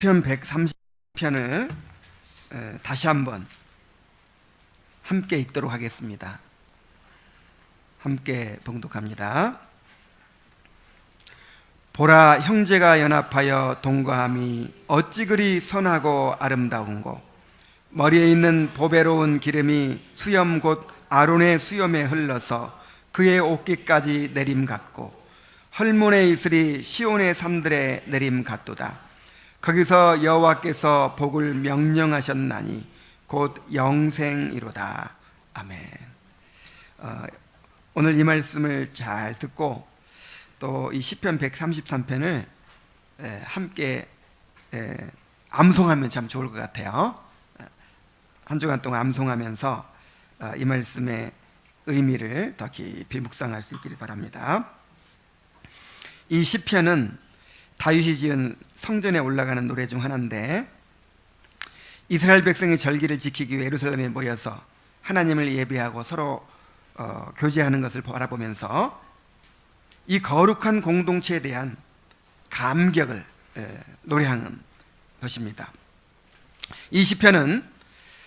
편 130편을 다시 한번 함께 읽도록 하겠습니다. 함께 봉독합니다. 보라, 형제가 연합하여 동거함이 어찌 그리 선하고 아름다운고, 머리에 있는 보배로운 기름이 수염 곧 아론의 수염에 흘러서 그의 옷깃까지 내림 같고, 헐몬의 이슬이 시온의 산들에 내림 같도다. 거기서 여호와께서 복을 명령하셨나니 곧 영생이로다. 아멘. 오늘 이 말씀을 잘 듣고 또 이 시편 133편을 함께 암송하면 참 좋을 것 같아요. 한 주간 동안 암송하면서 이 말씀의 의미를 더 깊이 묵상할 수 있기를 바랍니다. 이 시편은 다윗이 지은 성전에 올라가는 노래 중 하나인데, 이스라엘 백성이 절기를 지키기 위해 예루살렘에 모여서 하나님을 예배하고 서로 교제하는 것을 바라보면서 이 거룩한 공동체에 대한 감격을 노래하는 것입니다. 이 시편은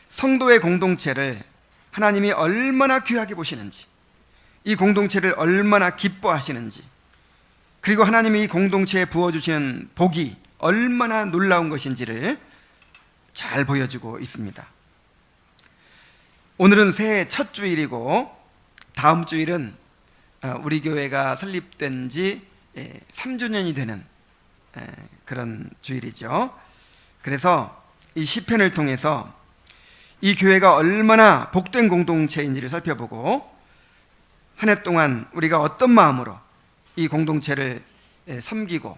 성도의 공동체를 하나님이 얼마나 귀하게 보시는지, 이 공동체를 얼마나 기뻐하시는지, 그리고 하나님이 이 공동체에 부어주시는 복이 얼마나 놀라운 것인지를 잘 보여주고 있습니다. 오늘은 새해 첫 주일이고, 다음 주일은 우리 교회가 설립된 지 3주년이 되는 그런 주일이죠. 그래서 이 시편을 통해서 이 교회가 얼마나 복된 공동체인지를 살펴보고, 한 해 동안 우리가 어떤 마음으로 이 공동체를 섬기고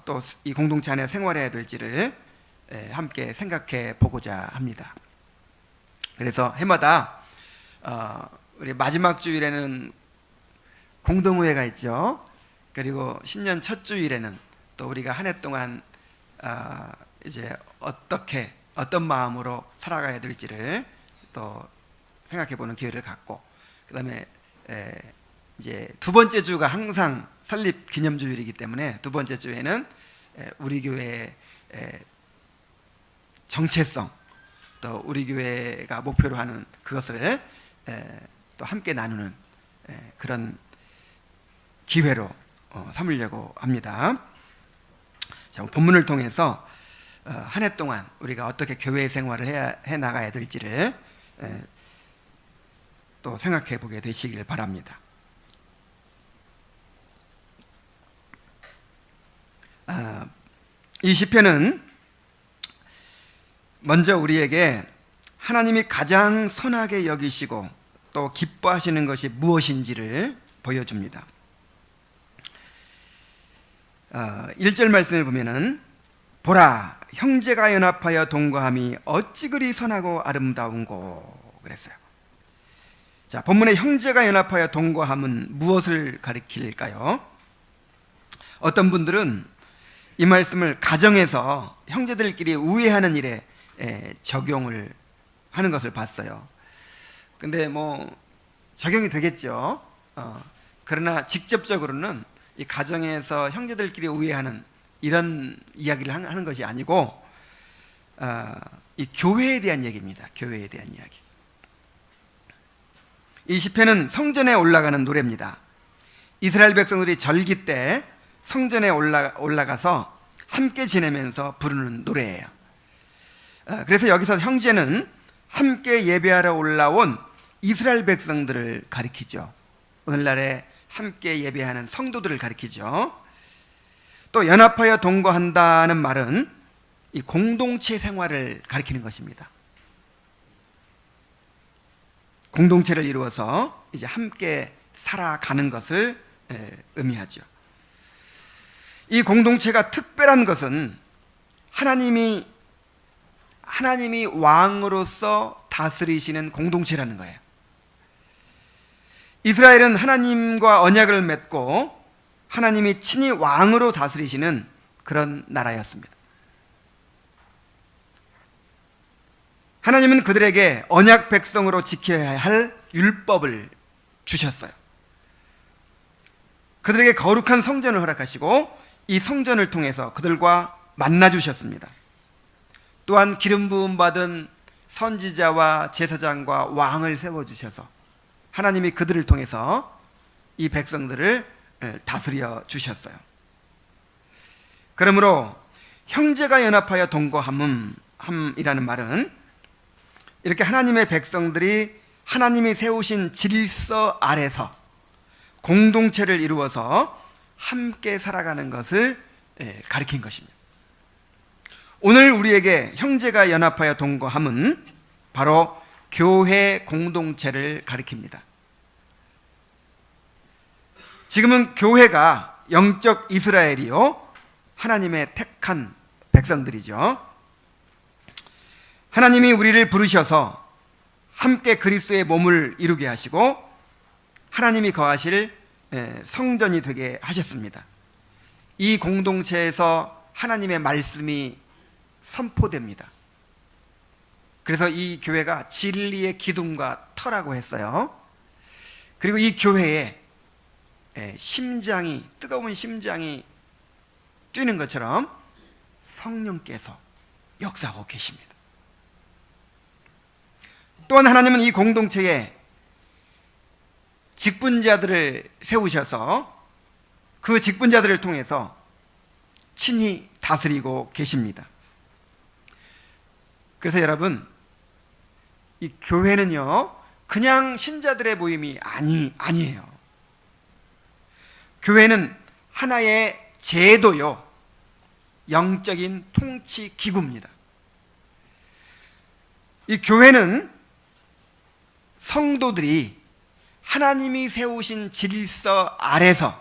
또 이 공동체 안에 생활해야 될지를 함께 생각해 보고자 합니다. 그래서 해마다 우리 마지막 주일에는 공동회가 있죠. 그리고 신년 첫 주일에는 또 우리가 한 해 동안 이제 어떤 마음으로 살아가야 될지를 또 생각해 보는 기회를 갖고, 그 다음에 이제 두 번째 주가 항상 설립 기념주일이기 때문에 두 번째 주에는 우리 교회의 정체성, 또 우리 교회가 목표로 하는 그것을 또 함께 나누는 그런 기회로 삼으려고 합니다. 자, 본문을 통해서 한 해 동안 우리가 어떻게 교회 생활을 해 나가야 될지를 또 생각해 보게 되시길 바랍니다. 이 시편은 먼저 우리에게 하나님이 가장 선하게 여기시고 또 기뻐하시는 것이 무엇인지를 보여줍니다. 1절 말씀을 보면은 보라, 형제가 연합하여 동거함이 어찌 그리 선하고 아름다운고 그랬어요. 자, 본문의 형제가 연합하여 동거함은 무엇을 가리킬까요? 어떤 분들은 이 말씀을 가정에서 형제들끼리 우애하는 일에 적용을 하는 것을 봤어요. 근데 뭐 적용이 되겠죠. 그러나 직접적으로는 이 가정에서 형제들끼리 우애하는 이런 이야기를 하는 것이 아니고 이 교회에 대한 얘기입니다. 교회에 대한 이야기. 이 시편은 성전에 올라가는 노래입니다. 이스라엘 백성들이 절기 때 성전에 올라가서 함께 지내면서 부르는 노래예요. 그래서 여기서 형제는 함께 예배하러 올라온 이스라엘 백성들을 가리키죠. 오늘날에 함께 예배하는 성도들을 가리키죠. 또 연합하여 동거한다는 말은 이 공동체 생활을 가리키는 것입니다. 공동체를 이루어서 이제 함께 살아가는 것을 의미하죠. 이 공동체가 특별한 것은 하나님이 왕으로서 다스리시는 공동체라는 거예요. 이스라엘은 하나님과 언약을 맺고 하나님이 친히 왕으로 다스리시는 그런 나라였습니다. 하나님은 그들에게 언약 백성으로 지켜야 할 율법을 주셨어요. 그들에게 거룩한 성전을 허락하시고 이 성전을 통해서 그들과 만나 주셨습니다. 또한 기름 부음 받은 선지자와 제사장과 왕을 세워 주셔서 하나님이 그들을 통해서 이 백성들을 다스려 주셨어요. 그러므로 형제가 연합하여 동거함이라는 말은 이렇게 하나님의 백성들이 하나님이 세우신 질서 아래서 공동체를 이루어서 함께 살아가는 것을 가리킨 것입니다. 오늘 우리에게 형제가 연합하여 동거함은 바로 교회 공동체를 가리킵니다. 지금은 교회가 영적 이스라엘이요 하나님의 택한 백성들이죠. 하나님이 우리를 부르셔서 함께 그리스도의 몸을 이루게 하시고 하나님이 거하실 성전이 되게 하셨습니다. 이 공동체에서 하나님의 말씀이 선포됩니다. 그래서 이 교회가 진리의 기둥과 터라고 했어요. 그리고 이 교회에 심장이, 뜨거운 심장이 뛰는 것처럼 성령께서 역사하고 계십니다. 또한 하나님은 이 공동체에 직분자들을 세우셔서 그 직분자들을 통해서 친히 다스리고 계십니다. 그래서 여러분, 이 교회는요 그냥 신자들의 모임이 아니에요. 교회는 하나의 제도요 영적인 통치 기구입니다. 이 교회는 성도들이 하나님이 세우신 질서 아래서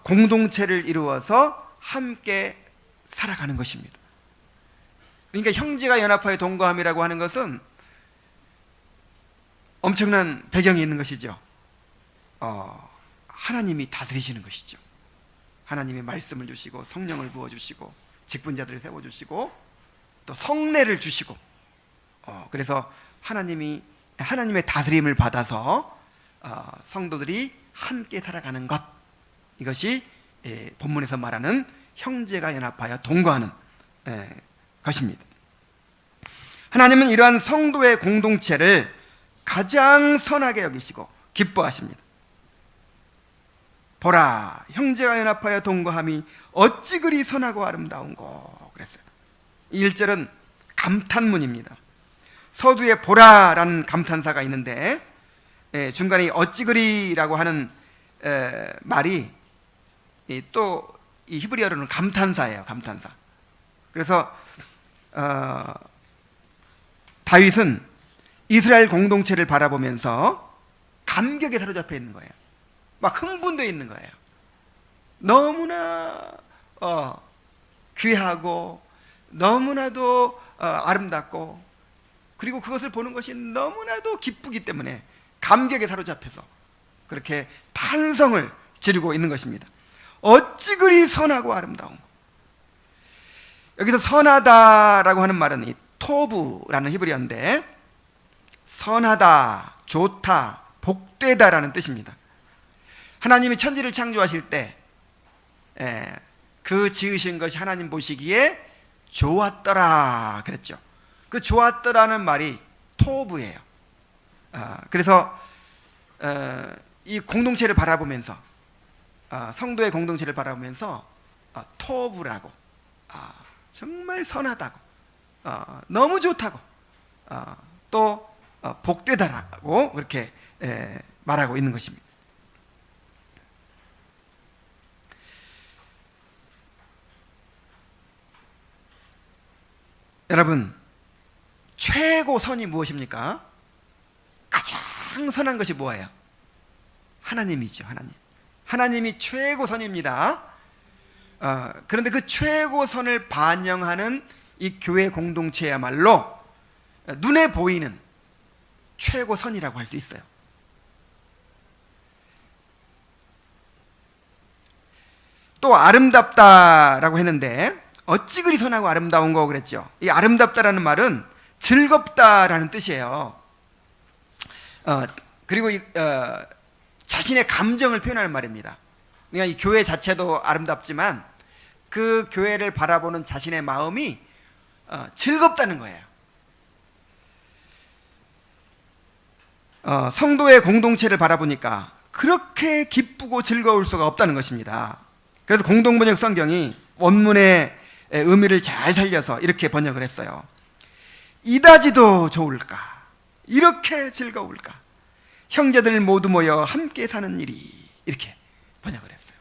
공동체를 이루어서 함께 살아가는 것입니다. 그러니까 형제가 연합하여 동거함이라고 하는 것은 엄청난 배경이 있는 것이죠. 하나님이 다스리시는 것이죠. 하나님의 말씀을 주시고 성령을 부어주시고 직분자들을 세워주시고 또 성례를 주시고 그래서 하나님의 다스림을 받아서 성도들이 함께 살아가는 것, 이것이 본문에서 말하는 형제가 연합하여 동거하는 것입니다. 하나님은 이러한 성도의 공동체를 가장 선하게 여기시고 기뻐하십니다. 보라, 형제가 연합하여 동거함이 어찌 그리 선하고 아름다운고 그랬어요. 1절은 감탄문입니다. 서두에 보라라는 감탄사가 있는데 중간에 어찌 그리라고 하는 말이 또 이 히브리어로는 감탄사예요. 감탄사. 그래서 다윗은 이스라엘 공동체를 바라보면서 감격에 사로잡혀 있는 거예요. 막 흥분되어 있는 거예요. 너무나 귀하고 너무나도 아름답고 그리고 그것을 보는 것이 너무나도 기쁘기 때문에 감격에 사로잡혀서 그렇게 탄성을 지르고 있는 것입니다. 어찌 그리 선하고 아름다운 거. 여기서 선하다라고 하는 말은 이 토브라는 히브리어인데 선하다, 좋다, 복되다라는 뜻입니다. 하나님이 천지를 창조하실 때 그 지으신 것이 하나님 보시기에 좋았더라 그랬죠. 그 좋았더라는 말이 토브예요. 그래서 이 공동체를 바라보면서 성도의 공동체를 바라보면서 토브라고 정말 선하다고 너무 좋다고 또 복되다라고 그렇게 말하고 있는 것입니다. 여러분, 최고 선이 무엇입니까? 가장 선한 것이 뭐예요? 하나님이죠. 하나님이 최고 선입니다. 그런데 그 최고 선을 반영하는 이 교회 공동체야말로 눈에 보이는 최고 선이라고 할 수 있어요. 또 아름답다라고 했는데 어찌 그리 선하고 아름다운 거 그랬죠. 이 아름답다라는 말은 즐겁다라는 뜻이에요. 그리고 자신의 감정을 표현하는 말입니다. 그러니까 이 교회 자체도 아름답지만 그 교회를 바라보는 자신의 마음이 즐겁다는 거예요. 성도의 공동체를 바라보니까 그렇게 기쁘고 즐거울 수가 없다는 것입니다. 그래서 공동번역 성경이 원문의 의미를 잘 살려서 이렇게 번역을 했어요. 이다지도 좋을까, 이렇게 즐거울까, 형제들 모두 모여 함께 사는 일이, 이렇게 번역을 했어요.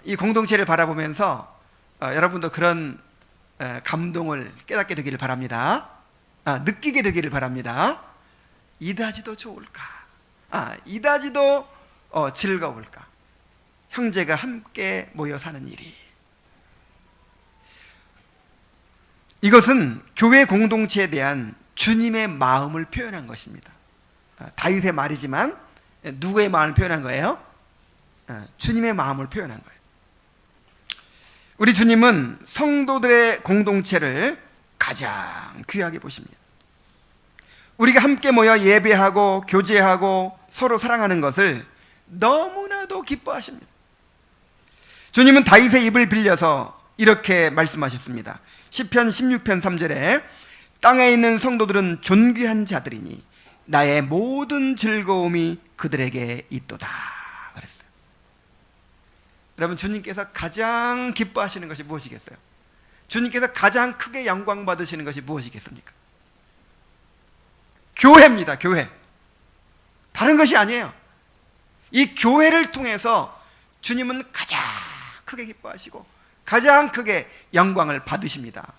이 공동체를 바라보면서 여러분도 그런 감동을 깨닫게 되기를 바랍니다. 느끼게 되기를 바랍니다. 이다지도 좋을까, 이다지도 즐거울까, 형제가 함께 모여 사는 일이. 이것은 교회 공동체에 대한 주님의 마음을 표현한 것입니다. 다윗의 말이지만 누구의 마음을 표현한 거예요? 주님의 마음을 표현한 거예요. 우리 주님은 성도들의 공동체를 가장 귀하게 보십니다. 우리가 함께 모여 예배하고 교제하고 서로 사랑하는 것을 너무나도 기뻐하십니다. 주님은 다윗의 입을 빌려서 이렇게 말씀하셨습니다. 시편 16편 3절에 땅에 있는 성도들은 존귀한 자들이니 나의 모든 즐거움이 그들에게 있도다 그랬어요. 여러분, 주님께서 가장 기뻐하시는 것이 무엇이겠어요? 주님께서 가장 크게 영광 받으시는 것이 무엇이겠습니까? 교회입니다. 교회. 다른 것이 아니에요. 이 교회를 통해서 주님은 가장 크게 기뻐하시고 가장 크게 영광을 받으십니다.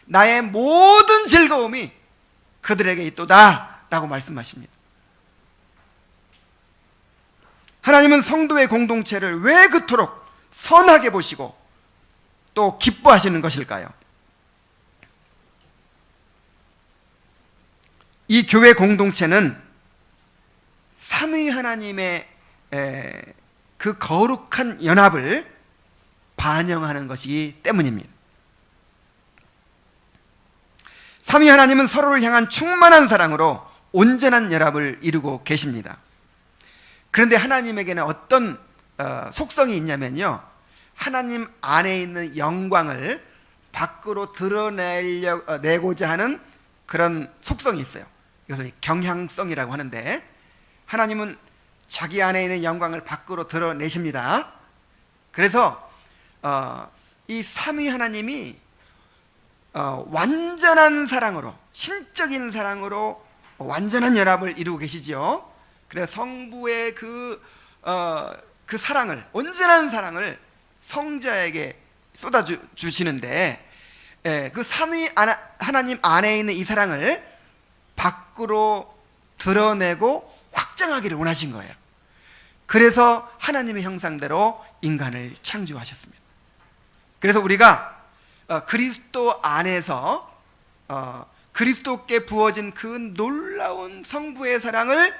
나의 모든 즐거움이 그들에게 있도다 라고 말씀하십니다. 하나님은 성도의 공동체를 왜 그토록 선하게 보시고 또 기뻐하시는 것일까요? 이 교회 공동체는 삼위 하나님의 그 거룩한 연합을 반영하는 것이기 때문입니다. 삼위 하나님은 서로를 향한 충만한 사랑으로 온전한 연합을 이루고 계십니다. 그런데 하나님에게는 어떤 속성이 있냐면요, 하나님 안에 있는 영광을 밖으로 드러내고자 하는 그런 속성이 있어요. 이것을 경향성이라고 하는데, 하나님은 자기 안에 있는 영광을 밖으로 드러내십니다. 그래서 이 삼위 하나님이 완전한 사랑으로, 신적인 사랑으로 완전한 연합을 이루고 계시죠. 그래서 성부의 그 사랑을, 온전한 사랑을 성자에게 쏟아주시는데, 그 삼위 하나님 안에 있는 이 사랑을 밖으로 드러내고 확장하기를 원하신 거예요. 그래서 하나님의 형상대로 인간을 창조하셨습니다. 그래서 우리가 그리스도 안에서 그리스도께 부어진 그 놀라운 성부의 사랑을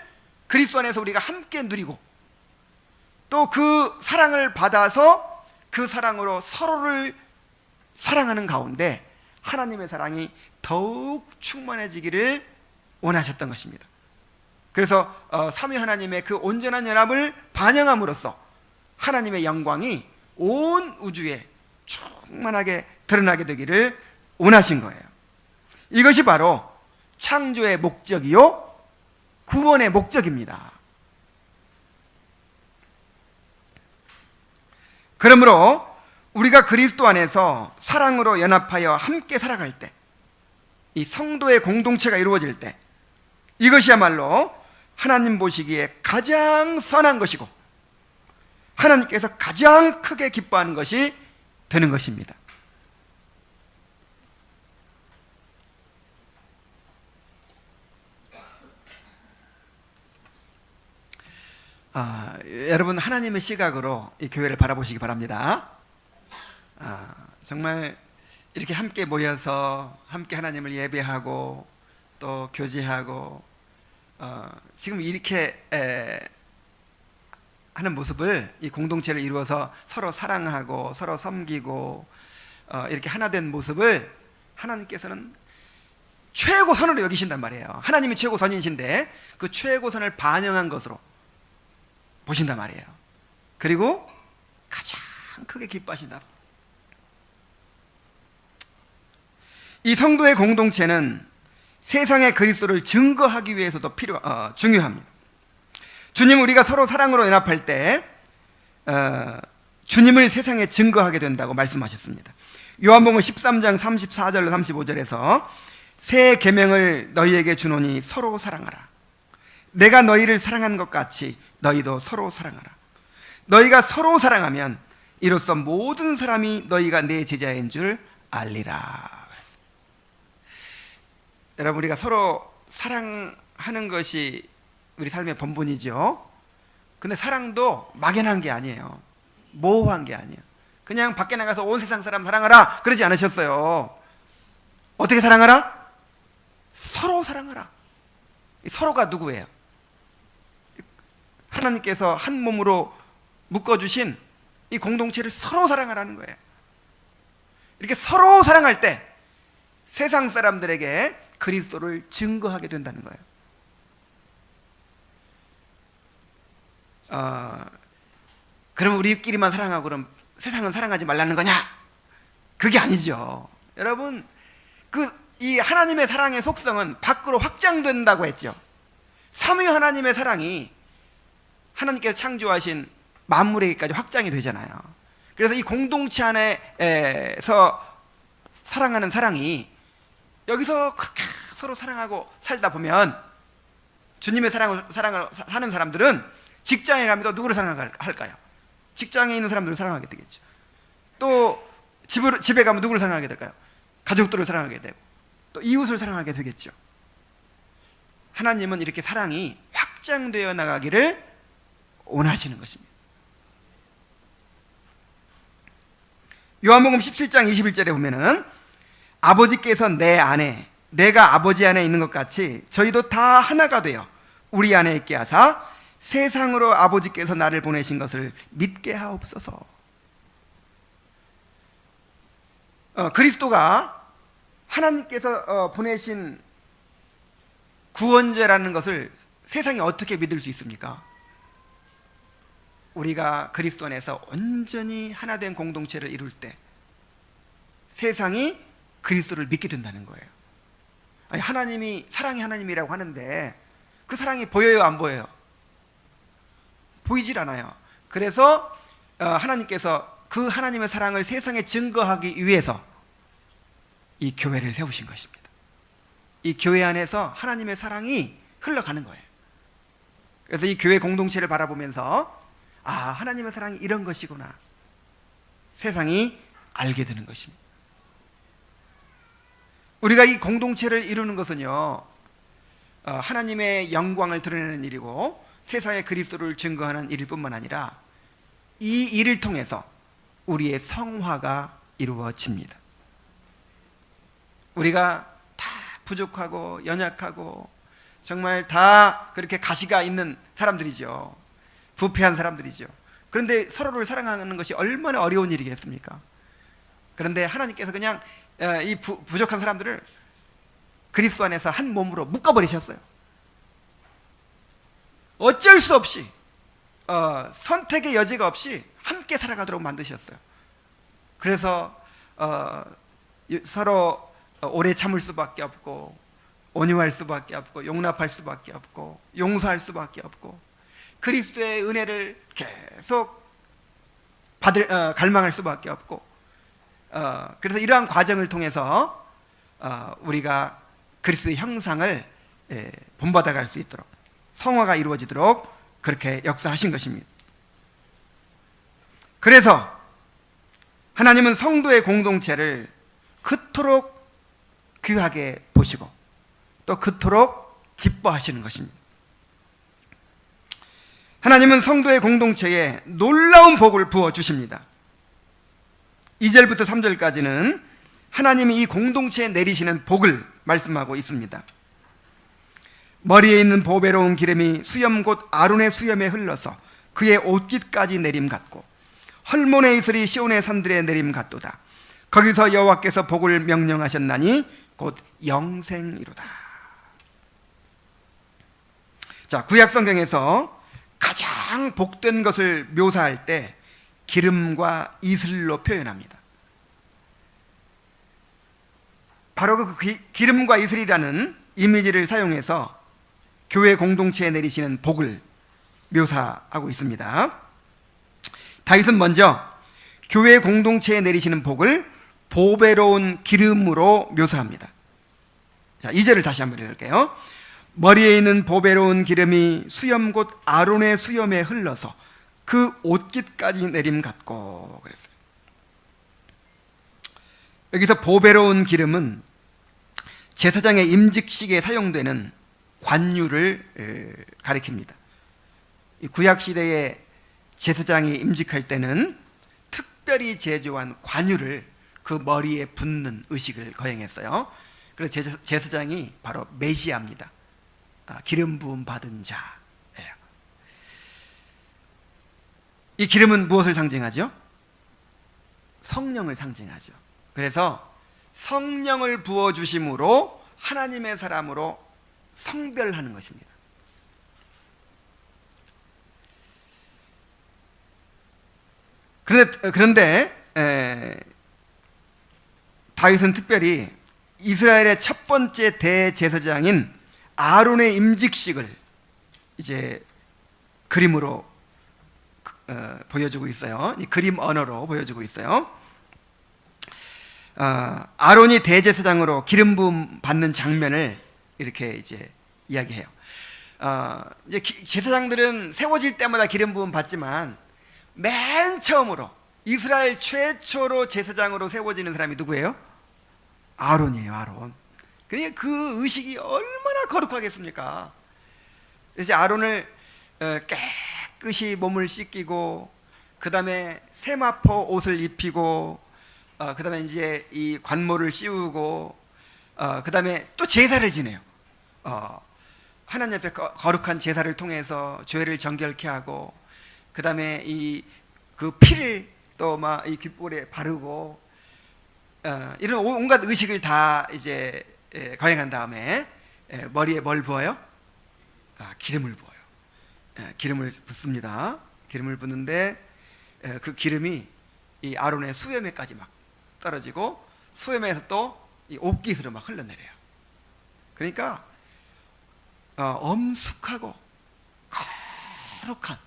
그리스도 안에서 우리가 함께 누리고, 또 그 사랑을 받아서 그 사랑으로 서로를 사랑하는 가운데 하나님의 사랑이 더욱 충만해지기를 원하셨던 것입니다. 그래서 삼위 하나님의 그 온전한 연합을 반영함으로써 하나님의 영광이 온 우주에 충만하게 드러나게 되기를 원하신 거예요. 이것이 바로 창조의 목적이요 구원의 목적입니다. 그러므로 우리가 그리스도 안에서 사랑으로 연합하여 함께 살아갈 때, 이 성도의 공동체가 이루어질 때, 이것이야말로 하나님 보시기에 가장 선한 것이고 하나님께서 가장 크게 기뻐하는 것이 되는 것입니다. 여러분, 하나님의 시각으로 이 교회를 바라보시기 바랍니다. 정말 이렇게 함께 모여서 함께 하나님을 예배하고 또 교제하고 지금 이렇게 하는 모습을, 이 공동체를 이루어서 서로 사랑하고 서로 섬기고 이렇게 하나 된 모습을 하나님께서는 최고선으로 여기신단 말이에요. 하나님이 최고선이신데 그 최고선을 반영한 것으로 보신단 말이에요. 그리고 가장 크게 기뻐하신다. 이 성도의 공동체는 세상의 그리스도를 증거하기 위해서도 중요합니다. 주님, 우리가 서로 사랑으로 연합할 때 주님을 세상에 증거하게 된다고 말씀하셨습니다. 요한복음 13장 34절로 35절에서 새 계명을 너희에게 주노니 서로 사랑하라. 내가 너희를 사랑한 것 같이 너희도 서로 사랑하라. 너희가 서로 사랑하면 이로써 모든 사람이 너희가 내 제자인 줄 알리라. 여러분, 우리가 서로 사랑하는 것이 우리 삶의 본분이죠. 근데 사랑도 막연한 게 아니에요. 모호한 게 아니에요. 그냥 밖에 나가서 온 세상 사람 사랑하라 그러지 않으셨어요. 어떻게 사랑하라? 서로 사랑하라. 서로가 누구예요? 하나님께서 한 몸으로 묶어주신 이 공동체를 서로 사랑하라는 거예요. 이렇게 서로 사랑할 때 세상 사람들에게 그리스도를 증거하게 된다는 거예요. 그럼 우리끼리만 사랑하고 그럼 세상은 사랑하지 말라는 거냐? 그게 아니죠. 여러분, 이 하나님의 사랑의 속성은 밖으로 확장된다고 했죠. 삼위 하나님의 사랑이 하나님께서 창조하신 만물에게까지 확장이 되잖아요. 그래서 이 공동체 안에서 사랑하는 사랑이 여기서 그렇게 서로 사랑하고 살다 보면 주님의 사랑을 사는 사람들은 직장에 가면 또 누구를 사랑할까요? 직장에 있는 사람들을 사랑하게 되겠죠. 또 집에 가면 누구를 사랑하게 될까요? 가족들을 사랑하게 되고 또 이웃을 사랑하게 되겠죠. 하나님은 이렇게 사랑이 확장되어 나가기를 원하시는 것입니다. 요한복음 17장 21절에 보면은 아버지께서 내 안에 내가 아버지 안에 있는 것 같이 저희도 다 하나가 되어 우리 안에 있게 하사 세상으로 아버지께서 나를 보내신 것을 믿게 하옵소서. 그리스도가 하나님께서 보내신 구원자라는 것을 세상이 어떻게 믿을 수 있습니까? 우리가 그리스도 안에서 온전히 하나 된 공동체를 이룰 때 세상이 그리스도를 믿게 된다는 거예요. 아니, 하나님이 사랑이 하나님이라고 하는데 그 사랑이 보여요, 안 보여요? 보이질 않아요. 그래서 하나님께서 그 하나님의 사랑을 세상에 증거하기 위해서 이 교회를 세우신 것입니다. 이 교회 안에서 하나님의 사랑이 흘러가는 거예요. 그래서 이 교회 공동체를 바라보면서 하나님의 사랑이 이런 것이구나 세상이 알게 되는 것입니다. 우리가 이 공동체를 이루는 것은요, 하나님의 영광을 드러내는 일이고 세상에 그리스도를 증거하는 일일 뿐만 아니라 이 일을 통해서 우리의 성화가 이루어집니다. 우리가 다 부족하고 연약하고 정말 다 그렇게 가시가 있는 사람들이죠. 부패한 사람들이죠. 그런데 서로를 사랑하는 것이 얼마나 어려운 일이겠습니까? 그런데 하나님께서 그냥 이 부족한 사람들을 그리스도 안에서 한 몸으로 묶어버리셨어요. 어쩔 수 없이 선택의 여지가 없이 함께 살아가도록 만드셨어요. 그래서 서로 오래 참을 수밖에 없고 온유할 수밖에 없고 용납할 수밖에 없고 용서할 수밖에 없고 그리스도의 은혜를 계속 갈망할 수밖에 없고 그래서 이러한 과정을 통해서 우리가 그리스도의 형상을 본받아갈 수 있도록 성화가 이루어지도록 그렇게 역사하신 것입니다. 그래서 하나님은 성도의 공동체를 그토록 귀하게 보시고 또 그토록 기뻐하시는 것입니다. 하나님은 성도의 공동체에 놀라운 복을 부어주십니다. 2절부터 3절까지는 하나님이 이 공동체에 내리시는 복을 말씀하고 있습니다. 머리에 있는 보배로운 기름이 수염 곧 아론의 수염에 흘러서 그의 옷깃까지 내림 같고 헐몬의 이슬이 시온의 산들에 내림 같도다. 거기서 여호와께서 복을 명령하셨나니 곧 영생이로다. 자, 구약 성경에서 가장 복된 것을 묘사할 때 기름과 이슬로 표현합니다. 바로 그 기름과 이슬이라는 이미지를 사용해서 교회 공동체에 내리시는 복을 묘사하고 있습니다. 다윗은 먼저 교회 공동체에 내리시는 복을 보배로운 기름으로 묘사합니다. 자, 2절을 다시 한번 읽을게요. 머리에 있는 보배로운 기름이 수염 곧 아론의 수염에 흘러서 그 옷깃까지 내림 같고 그랬어요. 여기서 보배로운 기름은 제사장의 임직식에 사용되는 관유를 가리킵니다. 구약 시대에 제사장이 임직할 때는 특별히 제조한 관유를 그 머리에 붓는 의식을 거행했어요. 그래서 제사장이 바로 메시아입니다. 기름 부음 받은 자예요. 이 기름은 무엇을 상징하죠? 성령을 상징하죠. 그래서 성령을 부어주심으로 하나님의 사람으로 성별하는 것입니다. 그런데 다윗은 특별히 이스라엘의 첫 번째 대제사장인 아론의 임직식을 이제 그림으로 보여주고 있어요. 이 그림 언어로 보여주고 있어요. 아론이 대제사장으로 기름 부음 받는 장면을 이렇게 이제 이야기해요. 이제 제사장들은 세워질 때마다 기름 부음 받지만 맨 처음으로 이스라엘 최초로 제사장으로 세워지는 사람이 누구예요? 아론이에요. 아론. 그러니까 그 의식이 얼마나 거룩하겠습니까? 이제 아론을 깨끗이 몸을 씻기고, 그 다음에 세마포 옷을 입히고, 그 다음에 이제 이 관모를 씌우고, 그 다음에 또 제사를 지내요. 하나님 앞에 거룩한 제사를 통해서 죄를 정결케 하고, 그 다음에 그 피를 또 막 이 귓볼에 바르고, 이런 온갖 의식을 다 이제 거행한 다음에 머리에 뭘 부어요? 기름을 부어요. 기름을 붓습니다. 기름을 붓는데 그 기름이 이 아론의 수염에까지 막 떨어지고, 수염에서 또 이 옷깃으로 막 흘러내려요. 그러니까 엄숙하고 거룩한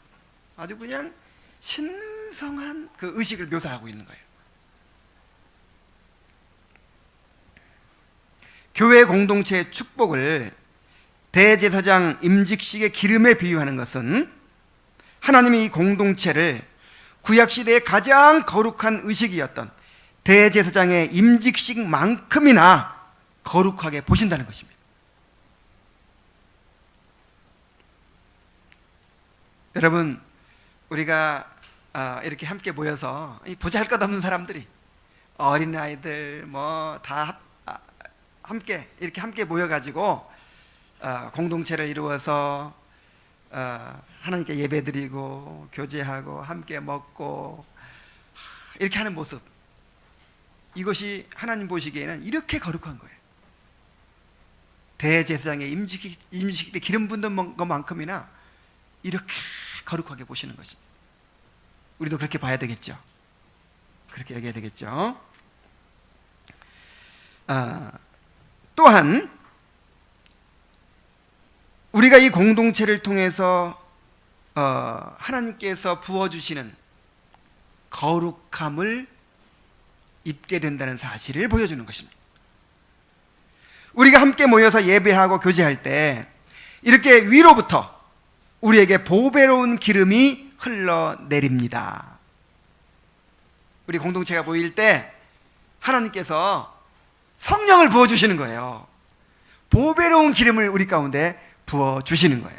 아주 그냥 신성한 그 의식을 묘사하고 있는 거예요. 교회 공동체의 축복을 대제사장 임직식의 기름에 비유하는 것은 하나님이 이 공동체를 구약시대의 가장 거룩한 의식이었던 대제사장의 임직식만큼이나 거룩하게 보신다는 것입니다. 여러분, 우리가 이렇게 함께 모여서 보잘것없는 사람들이, 어린아이들 뭐 다 함께 이렇게 함께 모여가지고 공동체를 이루어서 하나님께 예배드리고 교제하고 함께 먹고 이렇게 하는 모습, 이것이 하나님 보시기에는 이렇게 거룩한 거예요. 대제사장의 임직식 때 기름 붓는 것만큼이나 이렇게 거룩하게 보시는 것입니다. 우리도 그렇게 봐야 되겠죠. 그렇게 얘기해야 되겠죠. 또한 우리가 이 공동체를 통해서 하나님께서 부어주시는 거룩함을 입게 된다는 사실을 보여주는 것입니다. 우리가 함께 모여서 예배하고 교제할 때 이렇게 위로부터 우리에게 보배로운 기름이 흘러내립니다. 우리 공동체가 모일 때 하나님께서 성령을 부어주시는 거예요. 보배로운 기름을 우리 가운데 부어주시는 거예요.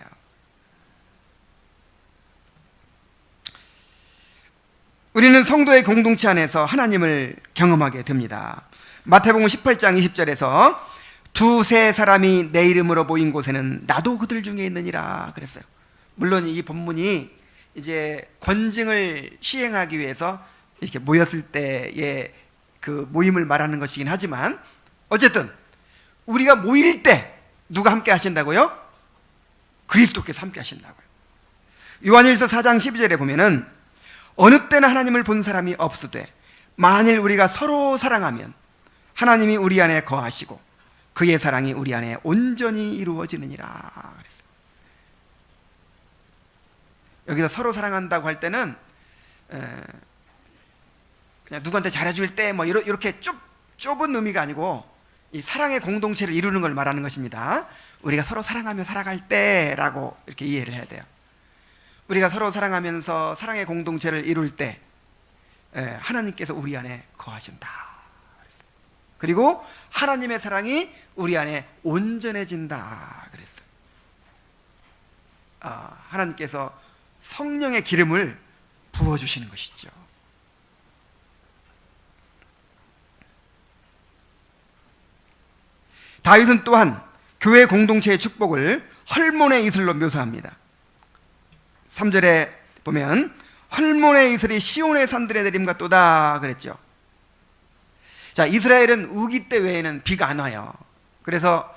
우리는 성도의 공동체 안에서 하나님을 경험하게 됩니다. 마태복음 18장 20절에서 두세 사람이 내 이름으로 모인 곳에는 나도 그들 중에 있느니라 그랬어요. 물론 이 본문이 이제 권징을 시행하기 위해서 이렇게 모였을 때의 그 모임을 말하는 것이긴 하지만, 어쨌든 우리가 모일 때 누가 함께 하신다고요? 그리스도께서 함께 하신다고요. 요한일서 4장 12절에 보면은 어느 때나 하나님을 본 사람이 없으되 만일 우리가 서로 사랑하면 하나님이 우리 안에 거하시고 그의 사랑이 우리 안에 온전히 이루어지느니라 그랬어요. 여기서 서로 사랑한다고 할 때는 그냥 누구한테 잘해줄 때 뭐 이렇게 좁은 의미가 아니고 이 사랑의 공동체를 이루는 걸 말하는 것입니다. 우리가 서로 사랑하며 살아갈 때라고 이렇게 이해를 해야 돼요. 우리가 서로 사랑하면서 사랑의 공동체를 이룰 때 하나님께서 우리 안에 거하신다. 그리고 하나님의 사랑이 우리 안에 온전해진다 그랬어요. 하나님께서 성령의 기름을 부어주시는 것이죠. 다윗은 또한 교회 공동체의 축복을 헐몬의 이슬로 묘사합니다. 3절에 보면 헐몬의 이슬이 시온의 산들에 내림 같도다 그랬죠. 자, 이스라엘은 우기 때 외에는 비가 안 와요. 그래서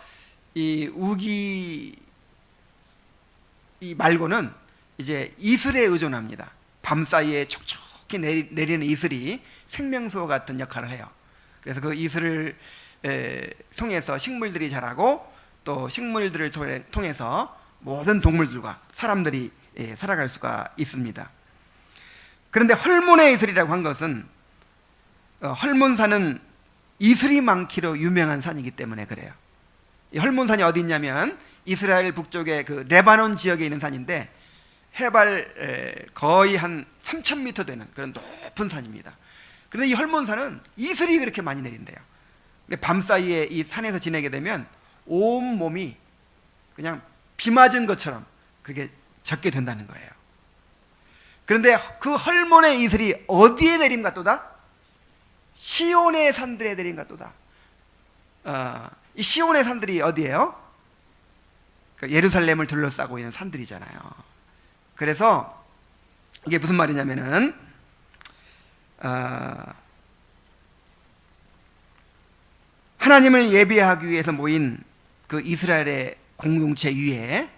이 우기 말고는 이제 이슬에 의존합니다. 밤 사이에 촉촉히 내리는 이슬이 생명수와 같은 역할을 해요. 그래서 그 이슬을 통해서 식물들이 자라고 또 식물들을 통해서 모든 동물들과 사람들이 살아갈 수가 있습니다. 그런데 헐몬의 이슬이라고 한 것은 헐몬산은 이슬이 많기로 유명한 산이기 때문에 그래요. 이 헐몬산이 어디 있냐면 이스라엘 북쪽의 그 레바논 지역에 있는 산인데 해발 거의 한 3,000m 되는 그런 높은 산입니다. 그런데 이 헐몬산은 이슬이 그렇게 많이 내린대요. 밤사이에 이 산에서 지내게 되면 온 몸이 그냥 비 맞은 것처럼 그렇게 젖게 된다는 거예요. 그런데 그 헐몬의 이슬이 어디에 내림 같도다? 시온의 산들에 내림 같도다. 이 시온의 산들이 어디예요? 예루살렘을 둘러싸고 있는 산들이잖아요. 그래서 이게 무슨 말이냐면은 하나님을 예배하기 위해서 모인 그 이스라엘의 공동체 위에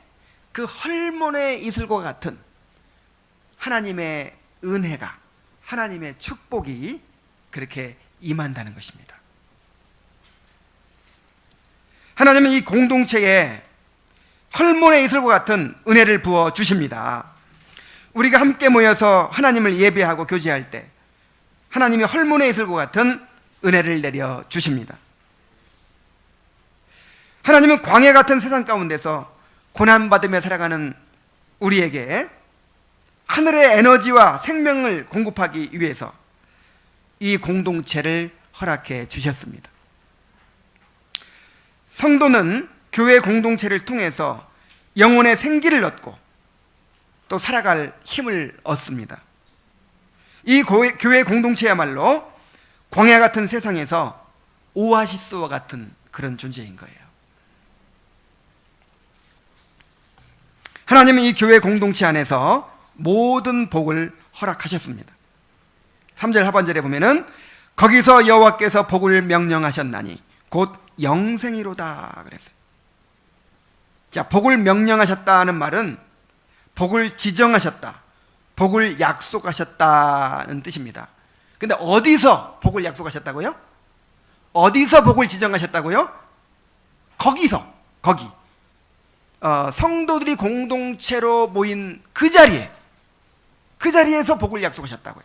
그 헐몬의 이슬과 같은 하나님의 은혜가, 하나님의 축복이 그렇게 임한다는 것입니다. 하나님은 이 공동체에 헐몬의 이슬과 같은 은혜를 부어 주십니다. 우리가 함께 모여서 하나님을 예배하고 교제할 때 하나님이 헐몬의 이슬과 같은 은혜를 내려 주십니다. 하나님은 광야 같은 세상 가운데서 고난받으며 살아가는 우리에게 하늘의 에너지와 생명을 공급하기 위해서 이 공동체를 허락해 주셨습니다. 성도는 교회 공동체를 통해서 영혼의 생기를 얻고 또 살아갈 힘을 얻습니다. 이 교회 공동체야말로 광야 같은 세상에서 오아시스와 같은 그런 존재인 거예요. 하나님은 이 교회 공동체 안에서 모든 복을 허락하셨습니다. 3절 하반절에 보면은 거기서 여호와께서 복을 명령하셨나니 곧 영생이로다 그랬어요. 자, 복을 명령하셨다는 말은 복을 지정하셨다, 복을 약속하셨다는 뜻입니다. 근데 어디서 복을 약속하셨다고요? 어디서 복을 지정하셨다고요? 거기서, 거기. 성도들이 공동체로 모인 그 자리에서 복을 약속하셨다고요.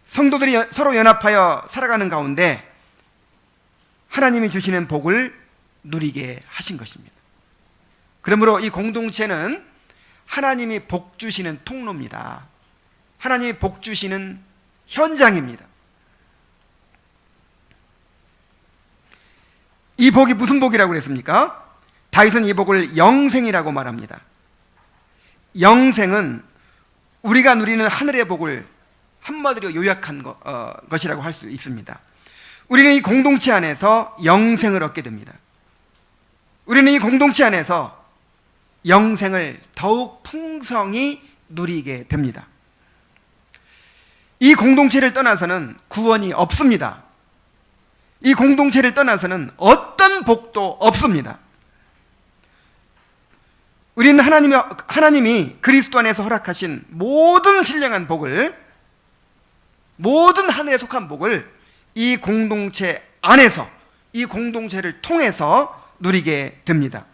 성도들이 서로 연합하여 살아가는 가운데 하나님이 주시는 복을 누리게 하신 것입니다. 그러므로 이 공동체는 하나님이 복 주시는 통로입니다. 하나님이 복 주시는 현장입니다. 이 복이 무슨 복이라고 그랬습니까? 다윗은 이 복을 영생이라고 말합니다. 영생은 우리가 누리는 하늘의 복을 한마디로 요약한 것이라고 할 수 있습니다. 우리는 이 공동체 안에서 영생을 얻게 됩니다. 우리는 이 공동체 안에서 영생을 더욱 풍성히 누리게 됩니다. 이 공동체를 떠나서는 구원이 없습니다. 이 공동체를 떠나서는 어떤 복도 없습니다. 우리는 하나님이 그리스도 안에서 허락하신 모든 신령한 복을, 모든 하늘에 속한 복을 이 공동체 안에서, 이 공동체를 통해서 누리게 됩니다.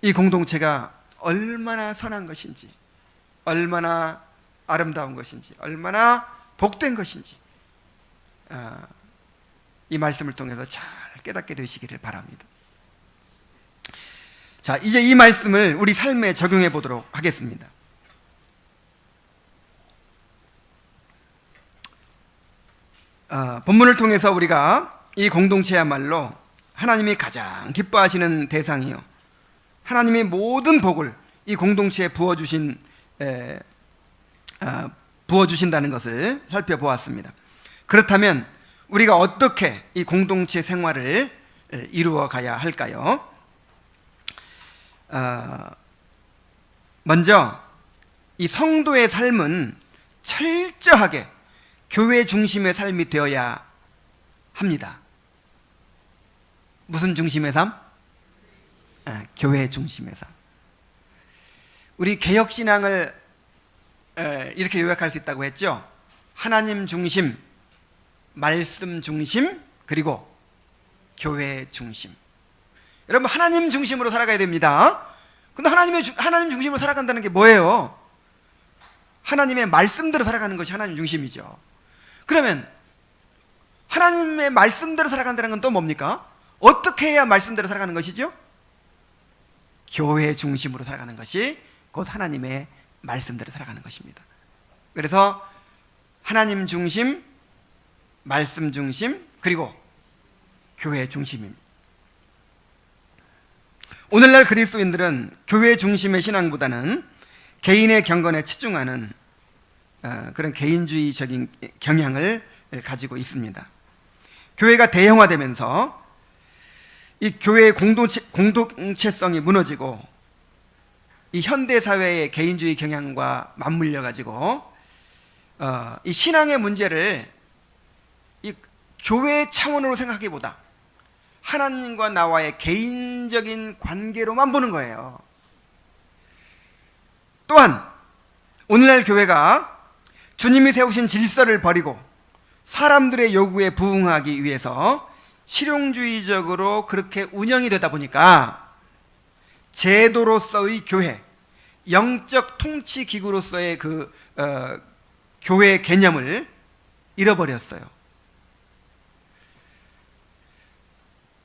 이 공동체가 얼마나 선한 것인지, 얼마나 아름다운 것인지, 얼마나 복된 것인지, 이 말씀을 통해서 잘 깨닫게 되시기를 바랍니다. 자, 이제 이 말씀을 우리 삶에 적용해 보도록 하겠습니다. 본문을 통해서 우리가 이 공동체야말로 하나님이 가장 기뻐하시는 대상이요, 하나님의 모든 복을 이 공동체에 부어주신다는 것을 살펴보았습니다. 그렇다면 우리가 어떻게 이 공동체 생활을 이루어 가야 할까요? 먼저 이 성도의 삶은 철저하게 교회 중심의 삶이 되어야 합니다. 무슨 중심의 삶? 교회 중심의 삶. 우리 개혁신앙을 이렇게 요약할 수 있다고 했죠. 하나님 중심, 말씀 중심, 그리고 교회 중심. 여러분, 하나님 중심으로 살아가야 됩니다. 근데 하나님 중심으로 살아간다는 게 뭐예요? 하나님의 말씀대로 살아가는 것이 하나님 중심이죠. 그러면 하나님의 말씀대로 살아간다는 건 또 뭡니까? 어떻게 해야 말씀대로 살아가는 것이죠? 교회 중심으로 살아가는 것이 곧 하나님의 말씀대로 살아가는 것입니다. 그래서 하나님 중심, 말씀 중심, 그리고 교회 중심입니다. 오늘날 그리스도인들은 교회 중심의 신앙보다는 개인의 경건에 치중하는 그런 개인주의적인 경향을 가지고 있습니다. 교회가 대형화되면서 이 교회의 공동체성이 무너지고 이 현대사회의 개인주의 경향과 맞물려 가지고 이 신앙의 문제를 이 교회 차원으로 생각하기보다 하나님과 나와의 개인적인 관계로만 보는 거예요. 또한 오늘날 교회가 주님이 세우신 질서를 버리고 사람들의 요구에 부응하기 위해서 실용주의적으로 그렇게 운영이 되다 보니까 제도로서의 교회, 영적 통치 기구로서의 그 교회 개념을 잃어버렸어요.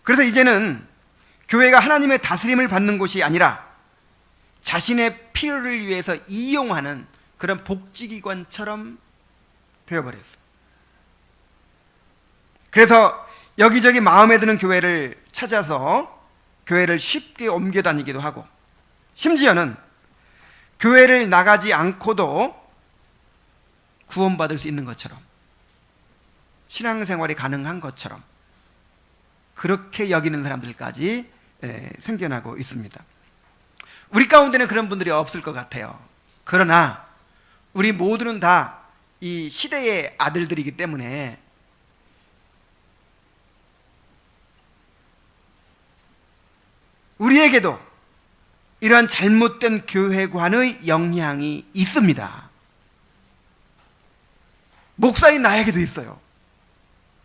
그래서 이제는 교회가 하나님의 다스림을 받는 곳이 아니라 자신의 필요를 위해서 이용하는 그런 복지기관처럼 되어버렸어요. 그래서 여기저기 마음에 드는 교회를 찾아서 교회를 쉽게 옮겨 다니기도 하고, 심지어는 교회를 나가지 않고도 구원받을 수 있는 것처럼, 신앙생활이 가능한 것처럼 그렇게 여기는 사람들까지 생겨나고 있습니다. 우리 가운데는 그런 분들이 없을 것 같아요. 그러나 우리 모두는 다 이 시대의 아들들이기 때문에 우리에게도 이러한 잘못된 교회관의 영향이 있습니다. 목사인 나에게도 있어요.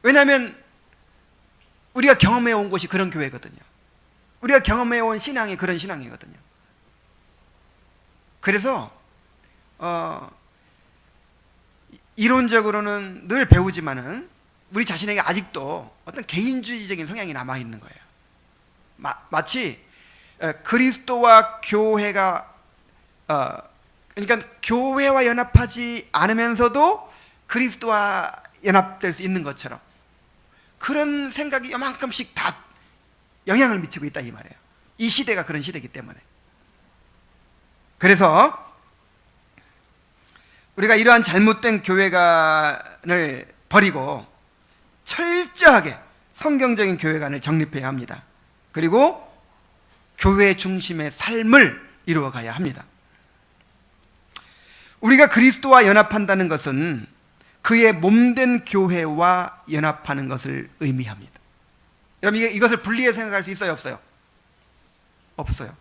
왜냐하면 우리가 경험해 온 곳이 그런 교회거든요. 우리가 경험해 온 신앙이 그런 신앙이거든요. 그래서 이론적으로는 늘 배우지만은 우리 자신에게 아직도 어떤 개인주의적인 성향이 남아있는 거예요. 마치 그리스도와 교회가 그러니까 교회와 연합하지 않으면서도 그리스도와 연합될 수 있는 것처럼 그런 생각이 요만큼씩 다 영향을 미치고 있다 이 말이에요. 이 시대가 그런 시대이기 때문에. 그래서 우리가 이러한 잘못된 교회관을 버리고 철저하게 성경적인 교회관을 정립해야 합니다. 그리고 교회 중심의 삶을 이루어가야 합니다. 우리가 그리스도와 연합한다는 것은 그의 몸된 교회와 연합하는 것을 의미합니다. 여러분 이것을 분리해 생각할 수 있어요, 없어요? 없어요.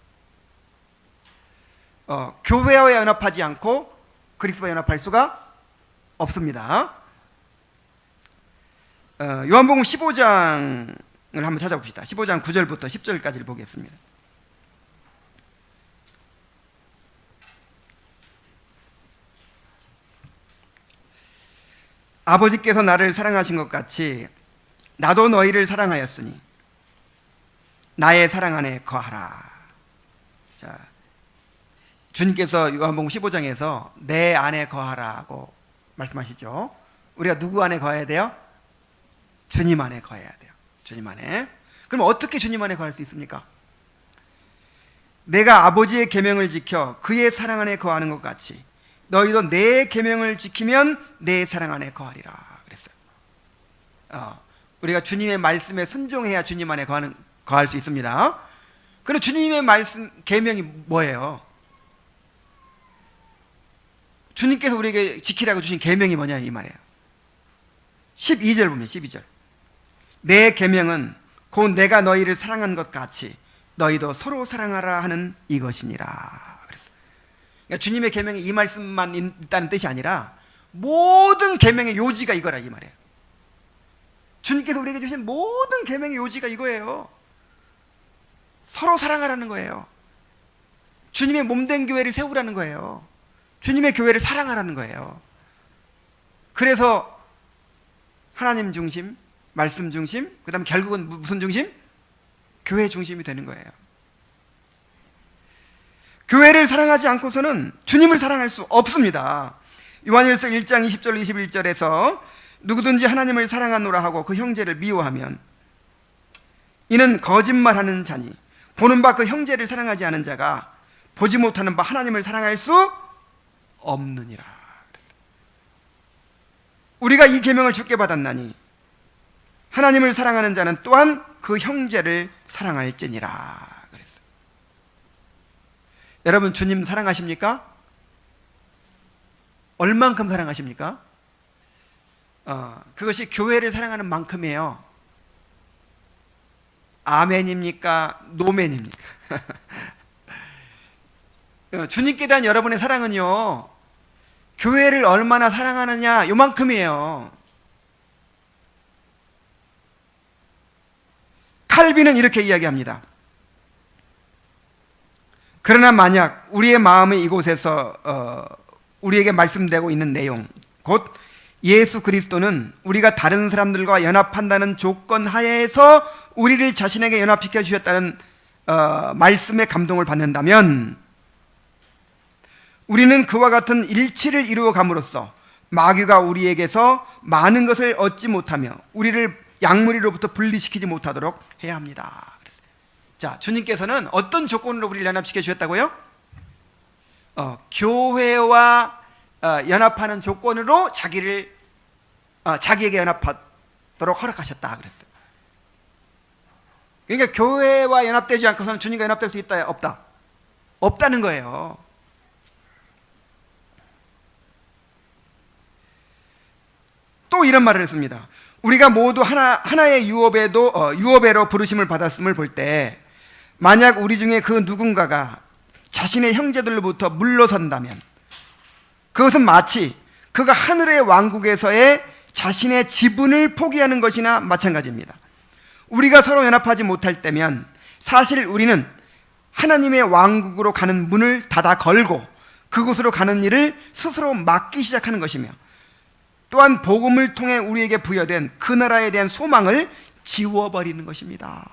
교회와 연합하지 않고 그리스도와 연합할 수가 없습니다. 요한복음 15장을 한번 찾아봅시다. 15장 9절부터 10절까지를 보겠습니다. 아버지께서 나를 사랑하신 것 같이 나도 너희를 사랑하였으니 나의 사랑 안에 거하라. 자, 주님께서 요한복음 15장에서 내 안에 거하라고 말씀하시죠. 우리가 누구 안에 거해야 돼요? 주님 안에 거해야 돼요. 주님 안에. 그럼 어떻게 주님 안에 거할 수 있습니까? 내가 아버지의 계명을 지켜 그의 사랑 안에 거하는 것 같이 너희도 내 계명을 지키면 내 사랑 안에 거하리라 그랬어요. 우리가 주님의 말씀에 순종해야 주님 안에 거할 수 있습니다. 그럼 주님의 말씀 계명이 뭐예요? 주님께서 우리에게 지키라고 주신 계명이 뭐냐 이 말이에요. 12절 보면 12절. 내 계명은 곧 내가 너희를 사랑한 것 같이 너희도 서로 사랑하라 하는 이것이니라 그랬어요. 그러니까 주님의 계명이 이 말씀만 있다는 뜻이 아니라 모든 계명의 요지가 이거라 이 말이에요. 주님께서 우리에게 주신 모든 계명의 요지가 이거예요. 서로 사랑하라는 거예요. 주님의 몸된 교회를 세우라는 거예요. 주님의 교회를 사랑하라는 거예요. 그래서 하나님 중심, 말씀 중심, 그 다음 결국은 무슨 중심? 교회 중심이 되는 거예요. 교회를 사랑하지 않고서는 주님을 사랑할 수 없습니다. 요한일서 1장 20절 21절에서 누구든지 하나님을 사랑하노라 하고 그 형제를 미워하면 이는 거짓말하는 자니 보는 바 그 형제를 사랑하지 않은 자가 보지 못하는 바 하나님을 사랑할 수 없느니라. 우리가 이 계명을 주께 받았나니 하나님을 사랑하는 자는 또한 그 형제를 사랑할지니라 그랬어요. 여러분 주님 사랑하십니까? 얼만큼 사랑하십니까? 그것이 교회를 사랑하는 만큼이에요. 아멘입니까? 노멘입니까? 주님께 대한 여러분의 사랑은요, 교회를 얼마나 사랑하느냐 요만큼이에요. 칼빈은 이렇게 이야기합니다. 그러나 만약 우리의 마음이 이곳에서 우리에게 말씀되고 있는 내용, 곧 예수 그리스도는 우리가 다른 사람들과 연합한다는 조건 하에서 우리를 자신에게 연합시켜 주셨다는 말씀에 감동을 받는다면 우리는 그와 같은 일치를 이루어 감으로써 마귀가 우리에게서 많은 것을 얻지 못하며 우리를 양무리로부터 분리시키지 못하도록 해야 합니다. 자, 주님께서는 어떤 조건으로 우리를 연합시켜 주셨다고요? 교회와 연합하는 조건으로 자기에게 연합하도록 허락하셨다 그랬어요. 그러니까 교회와 연합되지 않고서는 주님과 연합될 수 있다, 없다? 없다는 거예요. 또 이런 말을 했습니다. 우리가 모두 하나의 유업애로 부르심을 받았음을 볼 때 만약 우리 중에 그 누군가가 자신의 형제들로부터 물러선다면 그것은 마치 그가 하늘의 왕국에서의 자신의 지분을 포기하는 것이나 마찬가지입니다. 우리가 서로 연합하지 못할 때면 사실 우리는 하나님의 왕국으로 가는 문을 닫아 걸고 그곳으로 가는 일을 스스로 막기 시작하는 것이며 또한 복음을 통해 우리에게 부여된 그 나라에 대한 소망을 지워버리는 것입니다.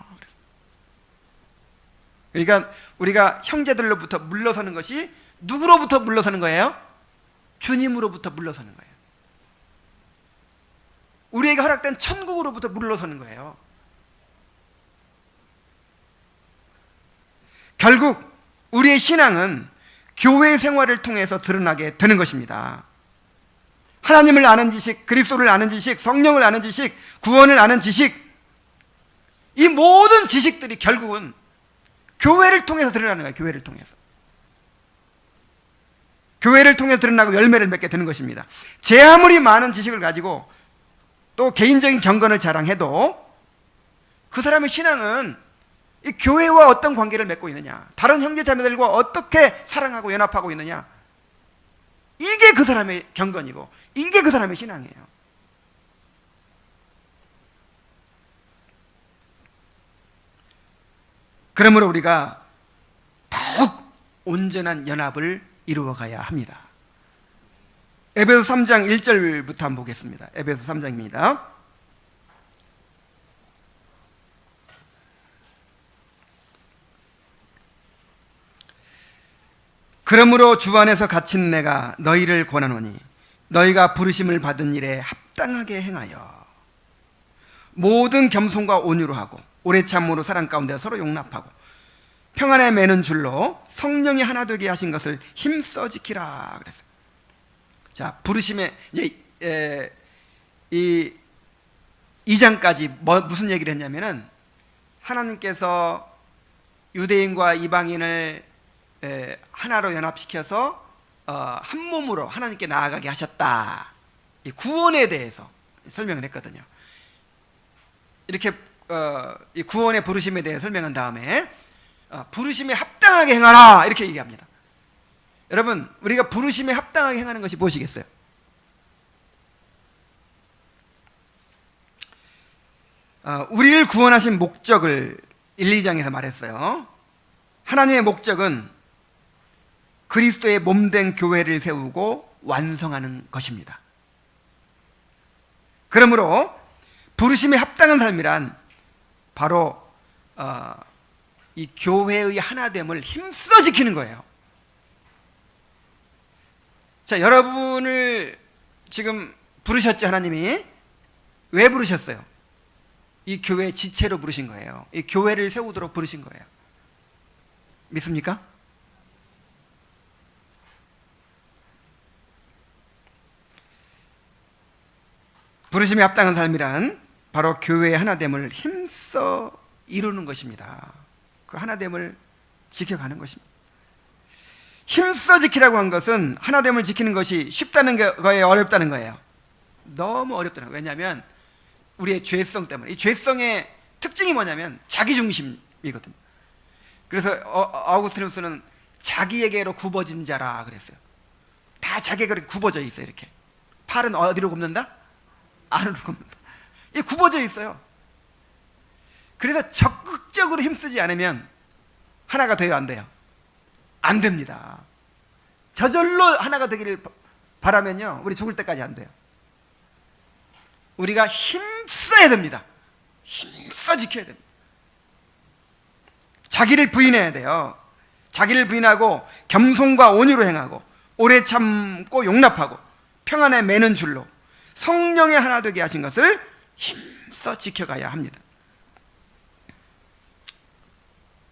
그러니까 우리가 형제들로부터 물러서는 것이 누구로부터 물러서는 거예요? 주님으로부터 물러서는 거예요. 우리에게 허락된 천국으로부터 물러서는 거예요. 결국 우리의 신앙은 교회 생활을 통해서 드러나게 되는 것입니다. 하나님을 아는 지식, 그리스도를 아는 지식, 성령을 아는 지식, 구원을 아는 지식, 이 모든 지식들이 결국은 교회를 통해서 드러나는 거예요. 교회를 통해서. 교회를 통해 드러나고 열매를 맺게 되는 것입니다. 제 아무리 많은 지식을 가지고 또 개인적인 경건을 자랑해도 그 사람의 신앙은 이 교회와 어떤 관계를 맺고 있느냐, 다른 형제 자매들과 어떻게 사랑하고 연합하고 있느냐, 이게 그 사람의 경건이고 이게 그 사람의 신앙이에요. 그러므로 우리가 더욱 온전한 연합을 이루어가야 합니다. 에베소 3장 1절부터 한번 보겠습니다. 에베소 3장입니다. 그러므로 주 안에서 갇힌 내가 너희를 권하노니 너희가 부르심을 받은 일에 합당하게 행하여 모든 겸손과 온유로 하고 오래 참음으로 사랑 가운데 서로 용납하고 평안에 매는 줄로 성령이 하나 되게 하신 것을 힘써 지키라 그랬어요. 자, 부르심에 이제 이 2장까지 무슨 얘기를 했냐면은 하나님께서 유대인과 이방인을 하나로 연합시켜서 한 몸으로 하나님께 나아가게 하셨다. 이 구원에 대해서 설명을 했거든요. 이렇게 이 구원의 부르심에 대해 설명한 다음에 부르심에 합당하게 행하라 이렇게 얘기합니다. 여러분, 우리가 부르심에 합당하게 행하는 것이 무엇이겠어요? 우리를 구원하신 목적을 1, 2장에서 말했어요. 하나님의 목적은 그리스도의 몸된 교회를 세우고 완성하는 것입니다. 그러므로 부르심에 합당한 삶이란 바로 이 교회의 하나됨을 힘써 지키는 거예요. 자, 여러분을 지금 부르셨죠, 하나님이? 왜 부르셨어요? 이 교회 지체로 부르신 거예요. 이 교회를 세우도록 부르신 거예요. 믿습니까? 부르심에 합당한 삶이란 바로 교회의 하나됨을 힘써 이루는 것입니다. 그 하나됨을 지켜가는 것입니다. 힘써 지키라고 한 것은 하나됨을 지키는 것이 쉽다는 거에 어렵다는 거예요. 너무 어렵다는 거예요. 왜냐하면 우리의 죄성 때문에. 이 죄성의 특징이 뭐냐면 자기중심이거든요. 그래서 아우구스티누스는 자기에게로 굽어진 자라 그랬어요. 다 자기에게로 굽어져 있어요. 이렇게 팔은 어디로 굽는다? 안으로 굽는다. 이 굽어져 있어요. 그래서 적극적으로 힘쓰지 않으면 하나가 돼요, 안 돼요? 안 됩니다. 저절로 하나가 되기를 바라면요, 우리 죽을 때까지 안 돼요. 우리가 힘써야 됩니다. 힘써 지켜야 됩니다. 자기를 부인해야 돼요. 자기를 부인하고 겸손과 온유로 행하고 오래 참고 용납하고 평안에 매는 줄로 성령의 하나 되게 하신 것을 힘써 지켜가야 합니다.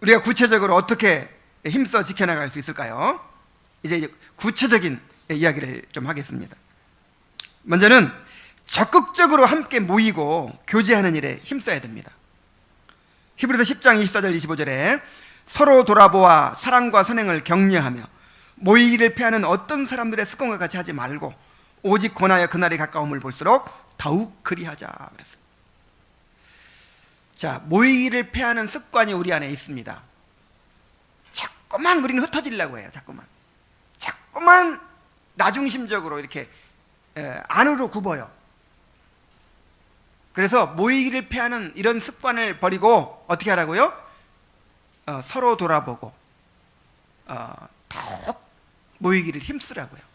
우리가 구체적으로 어떻게 힘써 지켜나갈 수 있을까요? 이제 구체적인 이야기를 좀 하겠습니다. 먼저는 적극적으로 함께 모이고 교제하는 일에 힘써야 됩니다. 히브리서 10장 24절 25절에 서로 돌아보아 사랑과 선행을 격려하며 모이기를 피하는 어떤 사람들의 습관과 같이 하지 말고 오직 권하여 그날이 가까움을 볼수록 더욱 그리하자 그랬어요. 자, 모이기를 피하는 습관이 우리 안에 있습니다. 자꾸만 우리는 흩어지려고 해요. 자꾸만 나중심적으로 이렇게 안으로 굽어요. 그래서 모이기를 피하는 이런 습관을 버리고 어떻게 하라고요? 서로 돌아보고 더욱 모이기를 힘쓰라고요.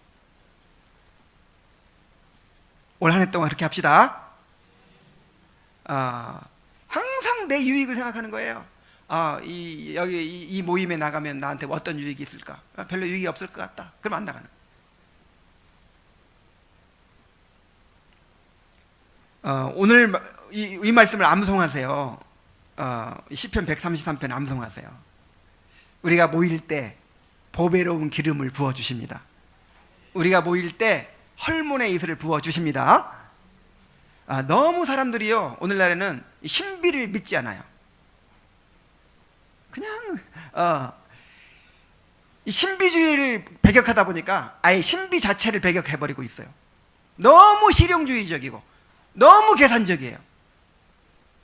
올 한 해 동안 그렇게 합시다. 항상 내 유익을 생각하는 거예요. 여기 이 모임에 나가면 나한테 어떤 유익이 있을까? 별로 유익이 없을 것 같다. 그럼 안 나가는. 오늘 이 말씀을 암송하세요. 시편 133편 암송하세요. 우리가 모일 때 보배로운 기름을 부어주십니다. 우리가 모일 때 헐몬의 이슬을 부어주십니다. 너무 사람들이요, 오늘날에는 신비를 믿지 않아요. 그냥 이 신비주의를 배격하다 보니까 아예 신비 자체를 배격해버리고 있어요. 너무 실용주의적이고 너무 계산적이에요.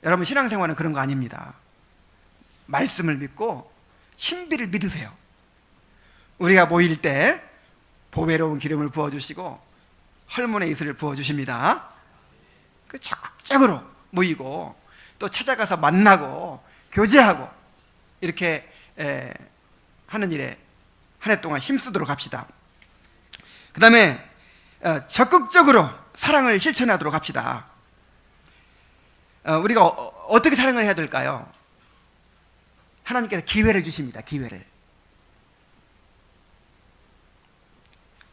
여러분 신앙생활은 그런 거 아닙니다. 말씀을 믿고 신비를 믿으세요. 우리가 모일 때 보배로운 기름을 부어주시고 헐문의 이슬을 부어주십니다. 그 적극적으로 모이고 또 찾아가서 만나고 교제하고 이렇게 하는 일에 한 해 동안 힘쓰도록 합시다. 그 다음에 적극적으로 사랑을 실천하도록 합시다. 우리가 어떻게 사랑을 해야 될까요? 하나님께서 기회를 주십니다. 기회를.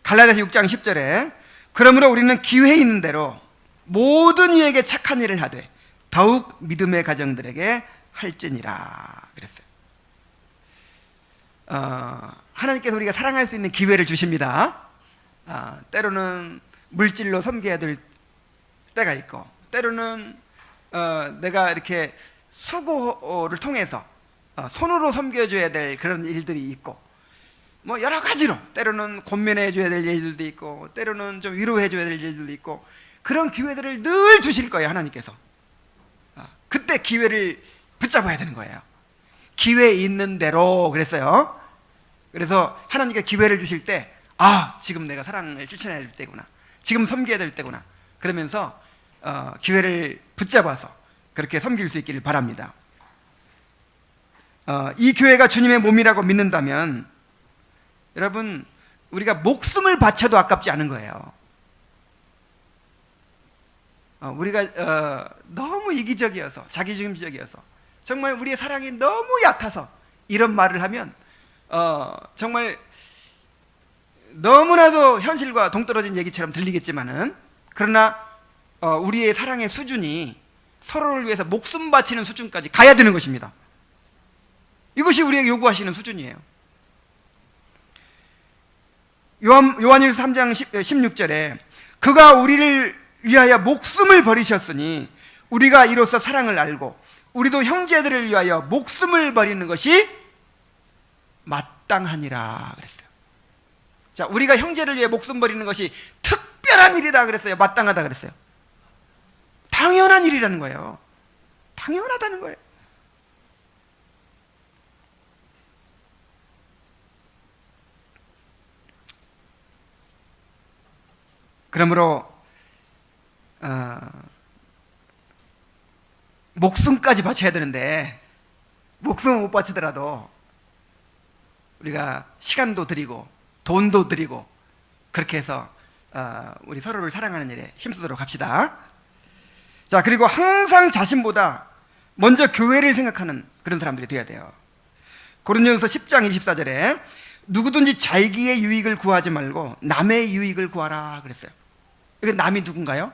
갈라디아서 6장 10절에 그러므로 우리는 기회 있는 대로 모든 이에게 착한 일을 하되 더욱 믿음의 가정들에게 할지니라 그랬어요. 하나님께서 우리가 사랑할 수 있는 기회를 주십니다. 때로는 물질로 섬겨야 될 때가 있고, 때로는 내가 이렇게 수고를 통해서 손으로 섬겨줘야 될 그런 일들이 있고, 뭐 여러 가지로 때로는 권면해줘야 될 일들도 있고, 때로는 좀 위로해줘야 될 일들도 있고, 그런 기회들을 늘 주실 거예요. 하나님께서. 그때 기회를 붙잡아야 되는 거예요. 기회 있는 대로 그랬어요. 그래서 하나님께 기회를 주실 때 지금 내가 사랑을 실천해야 될 때구나, 지금 섬겨야 될 때구나, 그러면서 기회를 붙잡아서 그렇게 섬길 수 있기를 바랍니다. 이 교회가 주님의 몸이라고 믿는다면 여러분 우리가 목숨을 바쳐도 아깝지 않은 거예요. 우리가 너무 이기적이어서 자기중심적이어서 정말 우리의 사랑이 너무 얕아서 이런 말을 하면 정말 너무나도 현실과 동떨어진 얘기처럼 들리겠지만은, 그러나 우리의 사랑의 수준이 서로를 위해서 목숨 바치는 수준까지 가야 되는 것입니다. 이것이 우리에게 요구하시는 수준이에요. 요한일서 3장 16절에 그가 우리를 위하여 목숨을 버리셨으니 우리가 이로써 사랑을 알고 우리도 형제들을 위하여 목숨을 버리는 것이 마땅하니라 그랬어요. 자, 우리가 형제를 위해 목숨 버리는 것이 특별한 일이다 그랬어요? 마땅하다 그랬어요? 당연한 일이라는 거예요. 당연하다는 거예요. 그러므로 목숨까지 바쳐야 되는데, 목숨은 못 바치더라도 우리가 시간도 드리고 돈도 드리고 그렇게 해서 우리 서로를 사랑하는 일에 힘쓰도록 합시다. 자, 그리고 항상 자신보다 먼저 교회를 생각하는 그런 사람들이 되어야 돼요. 고린도전서 10장 24절에 누구든지 자기의 유익을 구하지 말고 남의 유익을 구하라 그랬어요. 이게 남이 누군가요?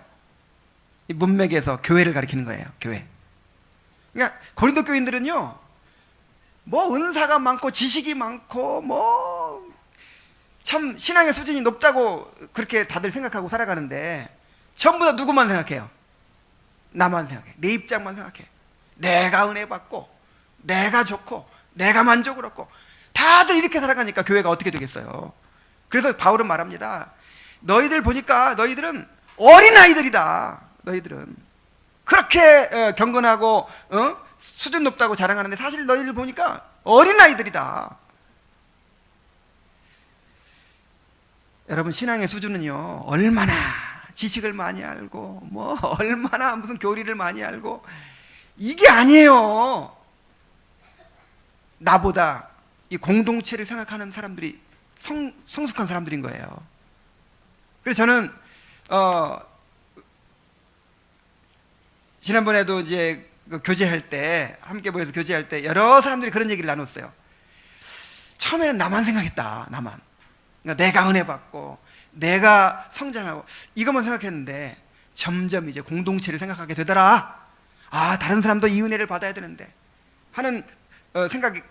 이 문맥에서 교회를 가리키는 거예요. 교회. 그러니까 고린도 교인들은요, 뭐 은사가 많고 지식이 많고 뭐 참 신앙의 수준이 높다고 그렇게 다들 생각하고 살아가는데 전부 다 누구만 생각해요? 나만 생각해. 내 입장만 생각해. 내가 은혜 받고 내가 좋고 내가 만족을 얻고 다들 이렇게 살아가니까 교회가 어떻게 되겠어요? 그래서 바울은 말합니다. 너희들 보니까 너희들은 어린아이들이다. 너희들은 그렇게 경건하고 수준 높다고 자랑하는데 사실 너희들 보니까 어린아이들이다. 여러분 신앙의 수준은요, 얼마나 지식을 많이 알고 뭐 얼마나 무슨 교리를 많이 알고 이게 아니에요. 나보다 이 공동체를 생각하는 사람들이 성숙한 사람들인 거예요. 그래서 저는 지난번에도 이제 교제할 때, 함께 모여서 교제할 때 여러 사람들이 그런 얘기를 나눴어요. 처음에는 나만 생각했다. 나만. 그러니까 내가 은혜 받고 내가 성장하고 이것만 생각했는데 점점 이제 공동체를 생각하게 되더라. 다른 사람도 이 은혜를 받아야 되는데 하는 생각이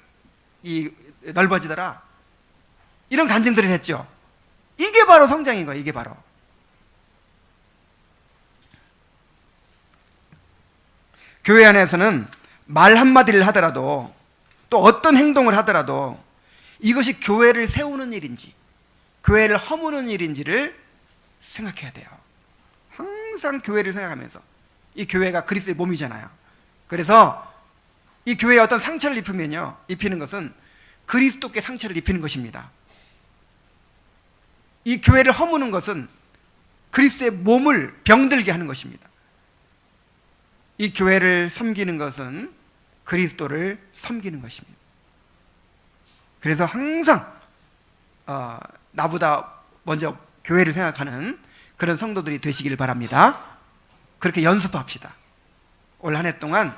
넓어지더라. 이런 간증들을 했죠. 이게 바로 성장인 거예요. 이게 바로. 교회 안에서는 말 한마디를 하더라도 또 어떤 행동을 하더라도 이것이 교회를 세우는 일인지 교회를 허무는 일인지를 생각해야 돼요. 항상 교회를 생각하면서, 이 교회가 그리스도의 몸이잖아요. 그래서 이 교회에 어떤 상처를 입히는 것은 그리스도께 상처를 입히는 것입니다. 이 교회를 허무는 것은 그리스도의 몸을 병들게 하는 것입니다. 이 교회를 섬기는 것은 그리스도를 섬기는 것입니다. 그래서 항상 나보다 먼저 교회를 생각하는 그런 성도들이 되시기를 바랍니다. 그렇게 연습합시다. 올 한 해 동안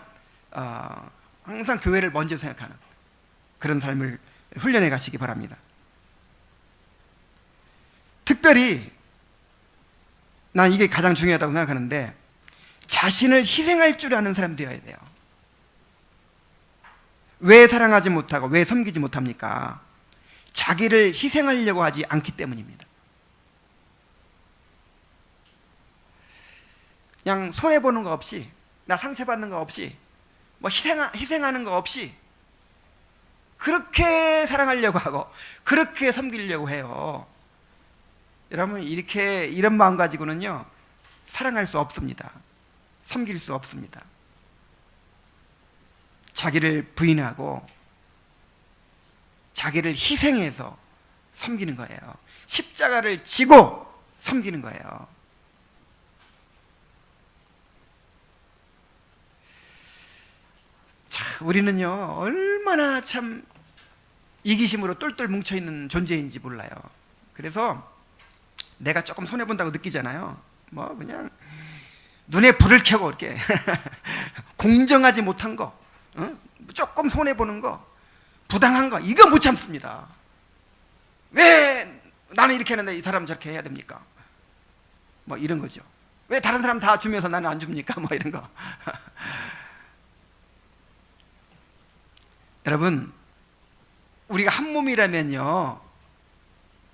항상 교회를 먼저 생각하는 그런 삶을 훈련해 가시기 바랍니다. 특별히 난 이게 가장 중요하다고 생각하는데, 자신을 희생할 줄 아는 사람이 되어야 돼요. 왜 사랑하지 못하고 왜 섬기지 못합니까? 자기를 희생하려고 하지 않기 때문입니다. 그냥 손해보는 거 없이, 나 상처받는 거 없이, 뭐 희생하는 거 없이 그렇게 사랑하려고 하고 그렇게 섬기려고 해요. 여러분, 이런 마음 가지고는요, 사랑할 수 없습니다. 섬길 수 없습니다. 자기를 부인하고 자기를 희생해서 섬기는 거예요. 십자가를 지고 섬기는 거예요. 자, 우리는요, 얼마나 참 이기심으로 똘똘 뭉쳐있는 존재인지 몰라요. 그래서 내가 조금 손해본다고 느끼잖아요. 뭐 그냥 눈에 불을 켜고 이렇게 공정하지 못한 거, 조금 손해보는 거, 부당한 거, 이거 못 참습니다. 왜 나는 이렇게 했는데 이 사람 저렇게 해야 됩니까? 뭐 이런 거죠. 왜 다른 사람 다 주면서 나는 안 줍니까? 뭐 이런 거. 여러분, 우리가 한 몸이라면요,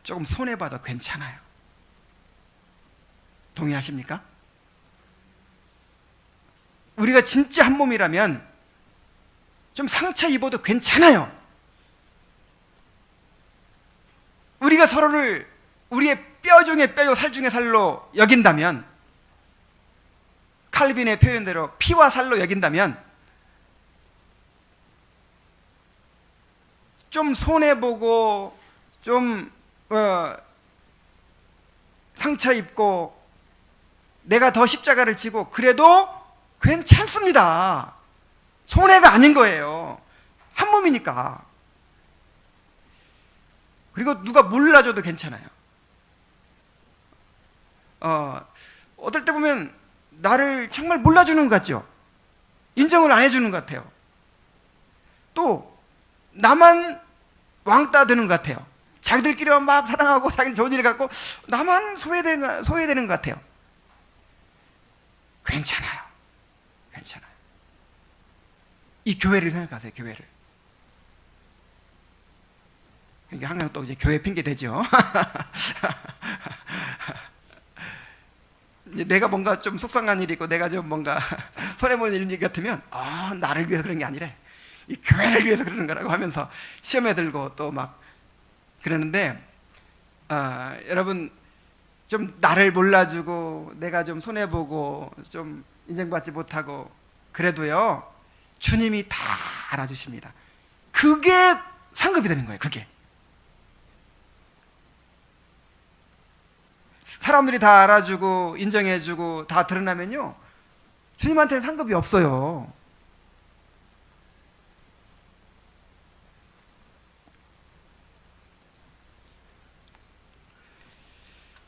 조금 손해봐도 괜찮아요. 동의하십니까? 우리가 진짜 한 몸이라면 좀 상처 입어도 괜찮아요. 우리가 서로를 우리의 뼈 중에 뼈요 살 중에 살로 여긴다면, 칼빈의 표현대로 피와 살로 여긴다면, 좀 손해보고 좀 상처 입고 내가 더 십자가를 지고 그래도 괜찮습니다. 손해가 아닌 거예요. 한 몸이니까. 그리고 누가 몰라줘도 괜찮아요. 어떨 때 보면 나를 정말 몰라주는 것 같죠? 인정을 안 해주는 것 같아요. 또 나만 왕따 되는 것 같아요. 자기들끼리만 막 사랑하고 자기는 좋은 일을 갖고 나만 소외되는 것 같아요. 괜찮아요. 괜찮아요. 이 교회를 생각하세요. 교회를. 그러니까 항상 또 이제 교회 핑계 대죠. 이제 내가 뭔가 좀 속상한 일이 있고 내가 좀 뭔가 손해보는 일 같으면 나를 위해서 그런 게 아니라 이 교회를 위해서 그러는 거라고 하면서 시험에 들고 또 막 그러는데, 여러분, 좀 나를 몰라주고 내가 좀 손해보고 좀 인정받지 못하고 그래도요, 주님이 다 알아주십니다. 그게 상급이 되는 거예요. 그게 사람들이 다 알아주고 인정해주고 다 드러나면요, 주님한테는 상급이 없어요.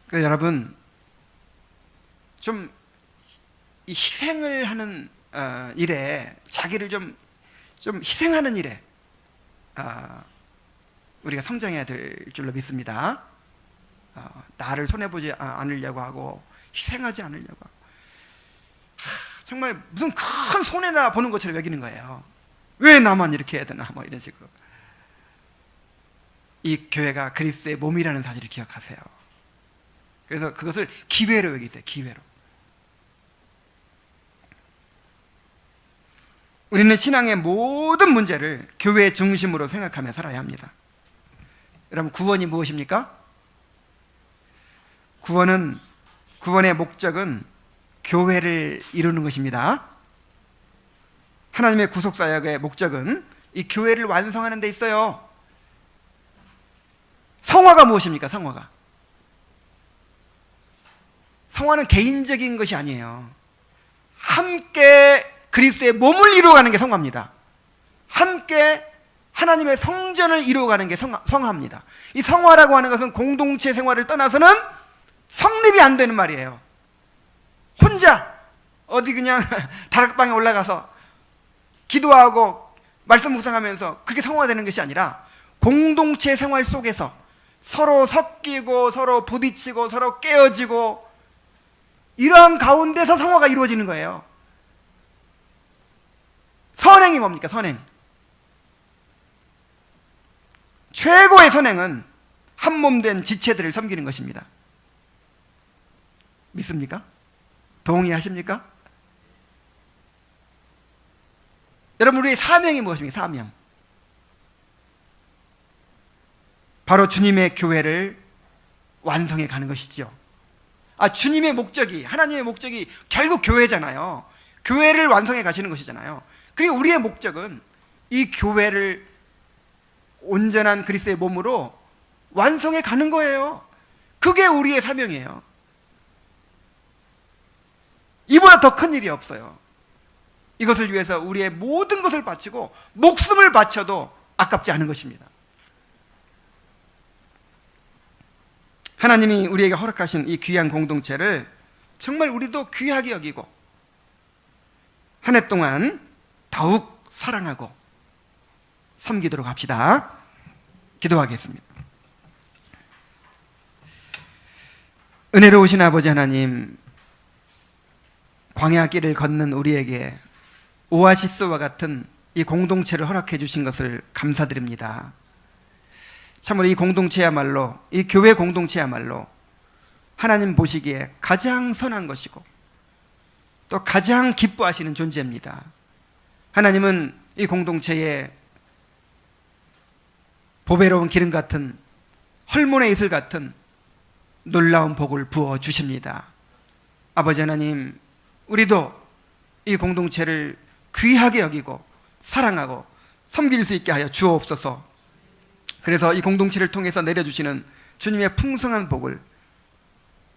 그래서 여러분, 좀 이 희생을 하는 일에, 자기를 좀 희생하는 일에 우리가 성장해야 될 줄로 믿습니다. 나를 손해보지 않으려고 하고 희생하지 않으려고 하고, 정말 무슨 큰 손해나 보는 것처럼 여기는 거예요. 왜 나만 이렇게 해야 되나, 뭐 이런 식으로. 이 교회가 그리스도의 몸이라는 사실을 기억하세요. 그래서 그것을 기회로 여기세요. 기회로. 우리는 신앙의 모든 문제를 교회 중심으로 생각하며 살아야 합니다. 여러분, 구원이 무엇입니까? 구원의 목적은 교회를 이루는 것입니다. 하나님의 구속사역의 목적은 이 교회를 완성하는 데 있어요. 성화가 무엇입니까? 성화가. 성화는 개인적인 것이 아니에요. 함께 그리스도의 몸을 이루어가는 게 성화입니다. 함께 하나님의 성전을 이루어가는 게 성화입니다. 이 성화라고 하는 것은 공동체 생활을 떠나서는 성립이 안 되는 말이에요. 혼자 어디 그냥 다락방에 올라가서 기도하고 말씀 묵상하면서 그게 성화되는 것이 아니라 공동체 생활 속에서 서로 섞이고 서로 부딪히고 서로 깨어지고 이러한 가운데서 성화가 이루어지는 거예요. 선행이 뭡니까? 선행. 최고의 선행은 한몸된 지체들을 섬기는 것입니다. 믿습니까? 동의하십니까? 여러분, 우리의 사명이 무엇입니까? 사명. 바로 주님의 교회를 완성해 가는 것이지요. 주님의 목적이, 하나님의 목적이 결국 교회잖아요. 교회를 완성해 가시는 것이잖아요. 그리고 우리의 목적은 이 교회를 온전한 그리스도의 몸으로 완성해 가는 거예요. 그게 우리의 사명이에요. 이보다 더 큰 일이 없어요. 이것을 위해서 우리의 모든 것을 바치고 목숨을 바쳐도 아깝지 않은 것입니다. 하나님이 우리에게 허락하신 이 귀한 공동체를 정말 우리도 귀하게 여기고 한 해 동안 더욱 사랑하고 섬기도록 합시다. 기도하겠습니다. 은혜로우신 아버지 하나님, 광야 길을 걷는 우리에게 오아시스와 같은 이 공동체를 허락해 주신 것을 감사드립니다. 참으로 이 공동체야말로, 이 교회 공동체야말로 하나님 보시기에 가장 선한 것이고 또 가장 기뻐하시는 존재입니다. 하나님은 이 공동체에 보배로운 기름 같은, 헐몬의 이슬 같은 놀라운 복을 부어 주십니다. 아버지 하나님, 우리도 이 공동체를 귀하게 여기고 사랑하고 섬길 수 있게 하여 주옵소서. 그래서 이 공동체를 통해서 내려주시는 주님의 풍성한 복을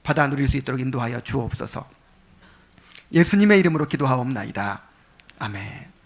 받아 누릴 수 있도록 인도하여 주옵소서. 예수님의 이름으로 기도하옵나이다. 아멘.